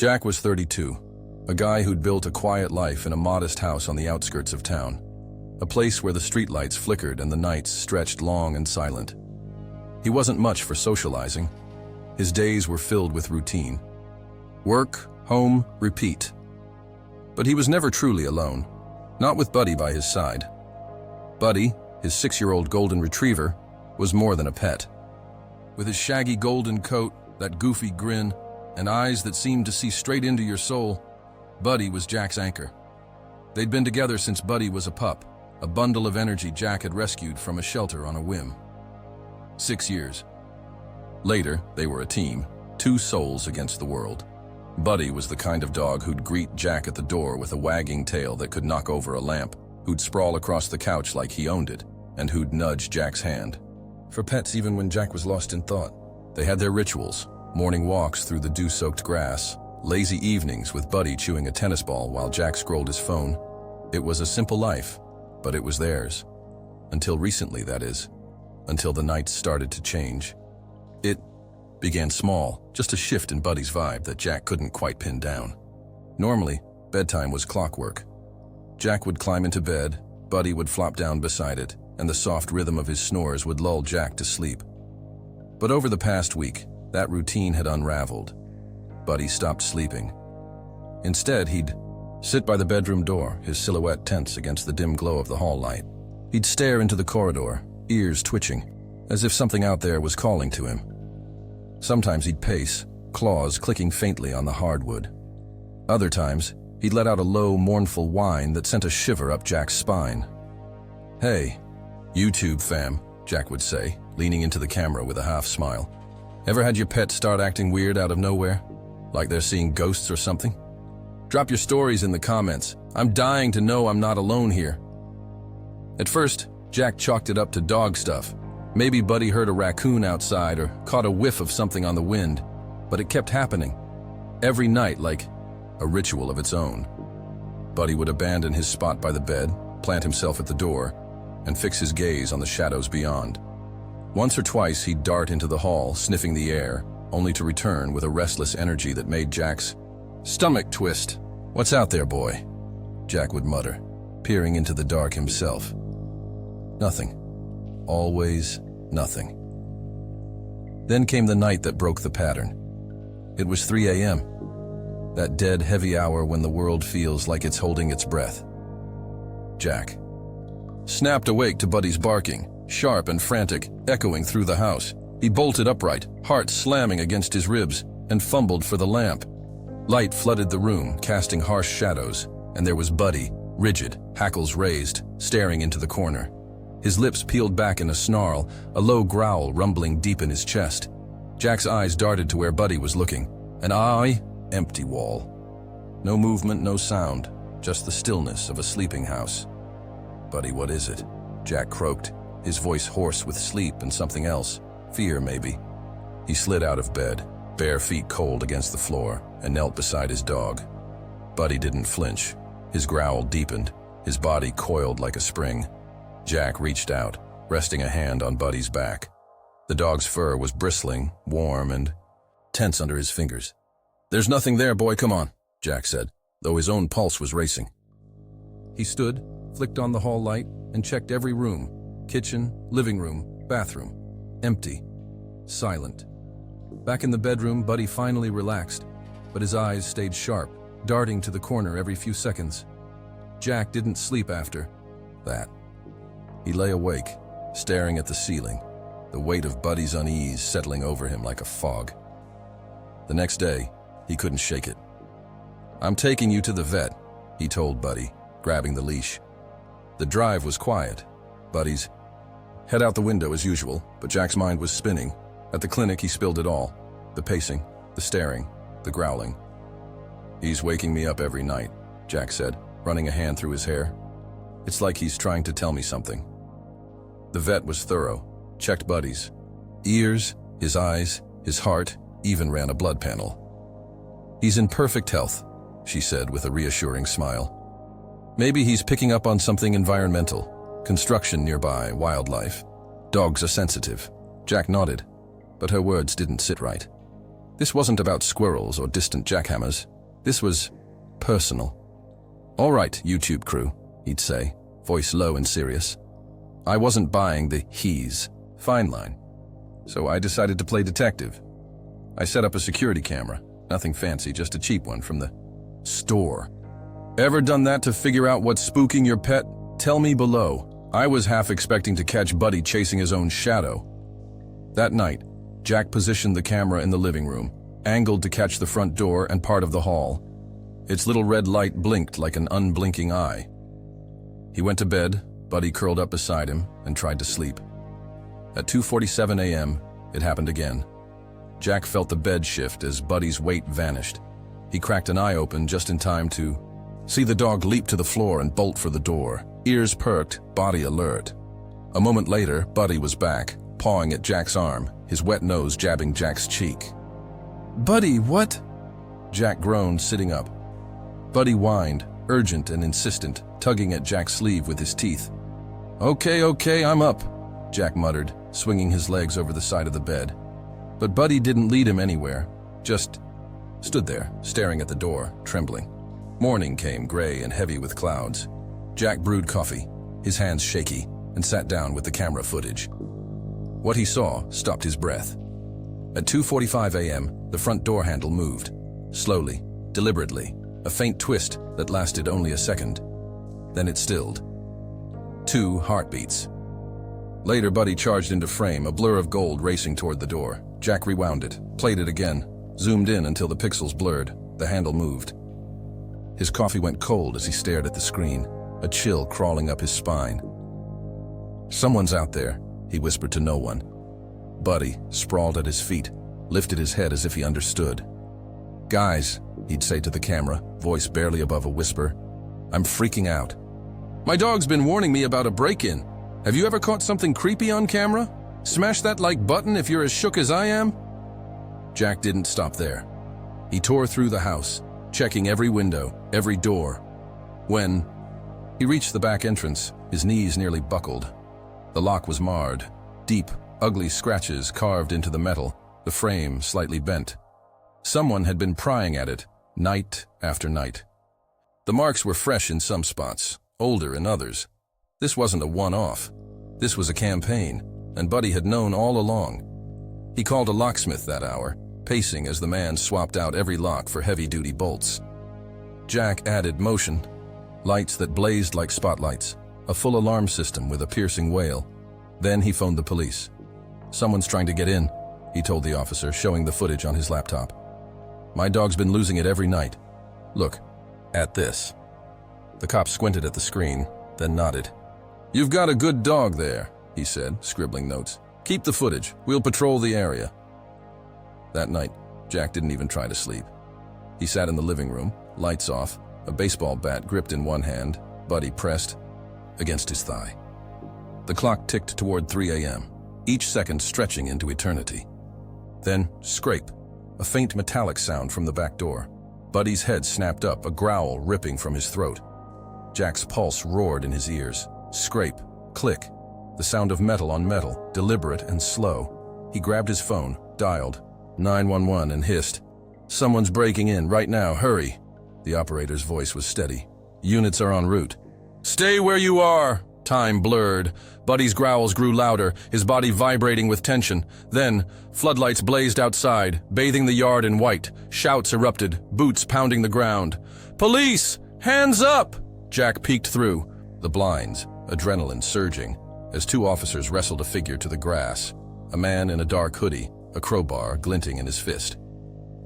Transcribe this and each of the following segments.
Jack was 32, a guy who'd built a quiet life in a modest house on the outskirts of town, a place where the streetlights flickered and the nights stretched long and silent. He wasn't much for socializing. His days were filled with routine. Work, home, repeat. But he was never truly alone, not with Buddy by his side. Buddy, his 6-year-old golden retriever, was more than a pet. With his shaggy golden coat, that goofy grin, and eyes that seemed to see straight into your soul, Buddy was Jack's anchor. They'd been together since Buddy was a pup, a bundle of energy Jack had rescued from a shelter on a whim. 6 years. Later, they were a team, 2 souls against the world. Buddy was the kind of dog who'd greet Jack at the door with a wagging tail that could knock over a lamp, who'd sprawl across the couch like he owned it, and who'd nudge Jack's hand. For pets, even when Jack was lost in thought, they had their rituals: morning walks through the dew-soaked grass, lazy evenings with Buddy chewing a tennis ball while Jack scrolled his phone. It was a simple life, but it was theirs. Until recently, that is. Until the nights started to change. It began small, just a shift in Buddy's vibe that Jack couldn't quite pin down. Normally, bedtime was clockwork. Jack would climb into bed, Buddy would flop down beside it, and the soft rhythm of his snores would lull Jack to sleep. But over the past week, that routine had unraveled. Buddy stopped sleeping. Instead, he'd sit by the bedroom door, his silhouette tense against the dim glow of the hall light. He'd stare into the corridor, ears twitching, as if something out there was calling to him. Sometimes he'd pace, claws clicking faintly on the hardwood. Other times, he'd let out a low, mournful whine that sent a shiver up Jack's spine. "Hey, YouTube fam," Jack would say, leaning into the camera with a half smile. "Ever had your pet start acting weird out of nowhere? Like they're seeing ghosts or something? Drop your stories in the comments. I'm dying to know I'm not alone here." At first, Jack chalked it up to dog stuff. Maybe Buddy heard a raccoon outside or caught a whiff of something on the wind, but it kept happening. Every night, like a ritual of its own. Buddy would abandon his spot by the bed, plant himself at the door, and fix his gaze on the shadows beyond. Once or twice he'd dart into the hall, sniffing the air, only to return with a restless energy that made Jack's stomach twist. "What's out there, boy?" Jack would mutter, peering into the dark himself. Nothing. Always nothing. Then came the night that broke the pattern. It was 3 a.m., that dead, heavy hour when the world feels like it's holding its breath. Jack snapped awake to Buddy's barking, sharp and frantic, echoing through the house. He bolted upright, heart slamming against his ribs, and fumbled for the lamp. Light flooded the room, casting harsh shadows, and there was Buddy, rigid, hackles raised, staring into the corner. His lips peeled back in a snarl, a low growl rumbling deep in his chest. Jack's eyes darted to where Buddy was looking. An eye, empty wall. No movement, no sound, just the stillness of a sleeping house. "Buddy, what is it?" Jack croaked, his voice hoarse with sleep and something else. Fear, maybe. He slid out of bed, bare feet cold against the floor, and knelt beside his dog. Buddy didn't flinch. His growl deepened, his body coiled like a spring. Jack reached out, resting a hand on Buddy's back. The dog's fur was bristling, warm, and tense under his fingers. "There's nothing there, boy, come on," Jack said, though his own pulse was racing. He stood, flicked on the hall light, and checked every room: kitchen, living room, bathroom. Empty. Silent. Back in the bedroom, Buddy finally relaxed, but his eyes stayed sharp, darting to the corner every few seconds. Jack didn't sleep after that. He lay awake, staring at the ceiling, the weight of Buddy's unease settling over him like a fog. The next day, he couldn't shake it. "I'm taking you to the vet," he told Buddy, grabbing the leash. The drive was quiet. Buddy's head out the window as usual, but Jack's mind was spinning. At the clinic, he spilled it all. The pacing, the staring, the growling. "He's waking me up every night," Jack said, running a hand through his hair. "It's like he's trying to tell me something." The vet was thorough, checked Buddy's ears, his eyes, his heart, even ran a blood panel. "He's in perfect health," she said with a reassuring smile. "Maybe he's picking up on something environmental. Construction nearby, wildlife. Dogs are sensitive." Jack nodded, but her words didn't sit right. This wasn't about squirrels or distant jackhammers. This was personal. "All right, YouTube crew," he'd say, voice low and serious. I wasn't buying the "he's" fine line, so I decided to play detective. I set up a security camera, nothing fancy, just a cheap one from the store. Ever done that to figure out what's spooking your pet? Tell me below. I was half expecting to catch Buddy chasing his own shadow. That night, Jack positioned the camera in the living room, angled to catch the front door and part of the hall. Its little red light blinked like an unblinking eye. He went to bed, Buddy curled up beside him, and tried to sleep. At 2:47 a.m., it happened again. Jack felt the bed shift as Buddy's weight vanished. He cracked an eye open just in time to see the dog leap to the floor and bolt for the door, ears perked, body alert. A moment later, Buddy was back, pawing at Jack's arm, his wet nose jabbing Jack's cheek. "Buddy, what?" Jack groaned, sitting up. Buddy whined, urgent and insistent, tugging at Jack's sleeve with his teeth. Okay, I'm up," Jack muttered, swinging his legs over the side of the bed. But Buddy didn't lead him anywhere, just stood there, staring at the door, trembling. Morning came, gray and heavy with clouds. Jack brewed coffee, his hands shaky, and sat down with the camera footage. What he saw stopped his breath. At 2:45 a.m., the front door handle moved, slowly, deliberately, a faint twist that lasted only a second. Then it stilled. 2 heartbeats. Later, Buddy charged into frame, a blur of gold racing toward the door. Jack rewound it, played it again, zoomed in until the pixels blurred, the handle moved. His coffee went cold as he stared at the screen, a chill crawling up his spine. "Someone's out there," he whispered to no one. Buddy, sprawled at his feet, lifted his head as if he understood. "Guys," he'd say to the camera, voice barely above a whisper, "I'm freaking out. My dog's been warning me about a break-in. Have you ever caught something creepy on camera? Smash that like button if you're as shook as I am." Jack didn't stop there. He tore through the house, checking every window, every door. When he reached the back entrance, his knees nearly buckled. The lock was marred, deep, ugly scratches carved into the metal, the frame slightly bent. Someone had been prying at it, night after night. The marks were fresh in some spots, older in others. This wasn't a one-off. This was a campaign, and Buddy had known all along. He called a locksmith that hour, pacing as the man swapped out every lock for heavy-duty bolts. Jack added motion, lights that blazed like spotlights, a full alarm system with a piercing wail. Then he phoned the police. "Someone's trying to get in," he told the officer, showing the footage on his laptop. "My dog's been losing it every night. Look, at this." The cop squinted at the screen, then nodded. "You've got a good dog there," he said, scribbling notes. "Keep the footage. We'll patrol the area." That night, Jack didn't even try to sleep. He sat in the living room, lights off, a baseball bat gripped in one hand, Buddy pressed against his thigh. The clock ticked toward 3 a.m., each second stretching into eternity. Then, scrape, a faint metallic sound from the back door. Buddy's head snapped up, a growl ripping from his throat. Jack's pulse roared in his ears. Scrape, click, the sound of metal on metal, deliberate and slow. He grabbed his phone, dialed 911 and hissed, "Someone's breaking in right now, hurry." The operator's voice was steady. "Units are en route." "Stay where you are!" Time blurred. Buddy's growls grew louder, his body vibrating with tension. Then, floodlights blazed outside, bathing the yard in white. Shouts erupted, boots pounding the ground. "Police! Hands up!" Jack peeked through the blinds, adrenaline surging, as 2 officers wrestled a figure to the grass. A man in a dark hoodie, a crowbar glinting in his fist.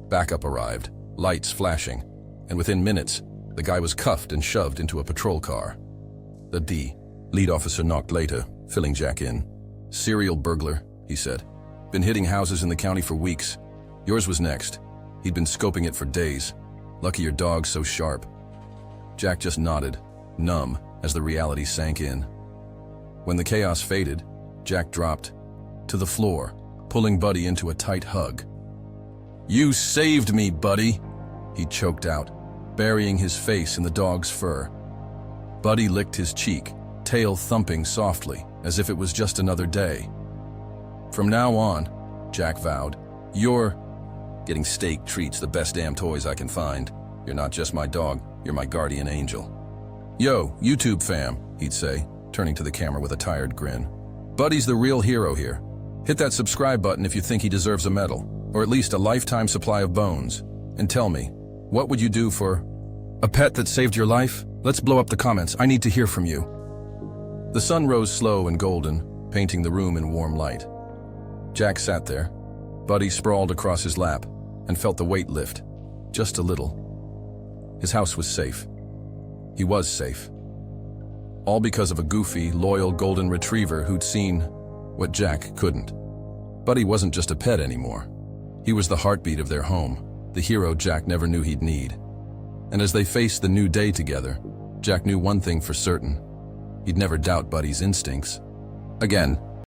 Backup arrived, lights flashing, and within minutes, the guy was cuffed and shoved into a patrol car. The lead officer knocked later, filling Jack in. "Serial burglar," he said. "Been hitting houses in the county for weeks. Yours was next. He'd been scoping it for days. Lucky your dog's so sharp." Jack just nodded, numb, as the reality sank in. When the chaos faded, Jack dropped to the floor, pulling Buddy into a tight hug. "You saved me, Buddy," he choked out, burying his face in the dog's fur. Buddy licked his cheek, tail thumping softly, as if it was just another day. "From now on," Jack vowed, "you're getting steak treats, the best damn toys I can find. You're not just my dog, you're my guardian angel. Yo, YouTube fam, he'd say, turning to the camera with a tired grin. Buddy's the real hero here. Hit that subscribe button if you think he deserves a medal, or at least a lifetime supply of bones. And tell me, what would you do for a pet that saved your life? Let's blow up the comments. I need to hear from you. The sun rose slow and golden, painting the room in warm light. Jack sat there. Buddy sprawled across his lap and felt the weight lift, just a little. His house was safe. He was safe. All because of a goofy, loyal golden retriever who'd seen what Jack couldn't. Buddy wasn't just a pet anymore. He was the heartbeat of their home, the hero Jack never knew he'd need. And as they faced the new day together, Jack knew one thing for certain. He'd never doubt Buddy's instincts. Again,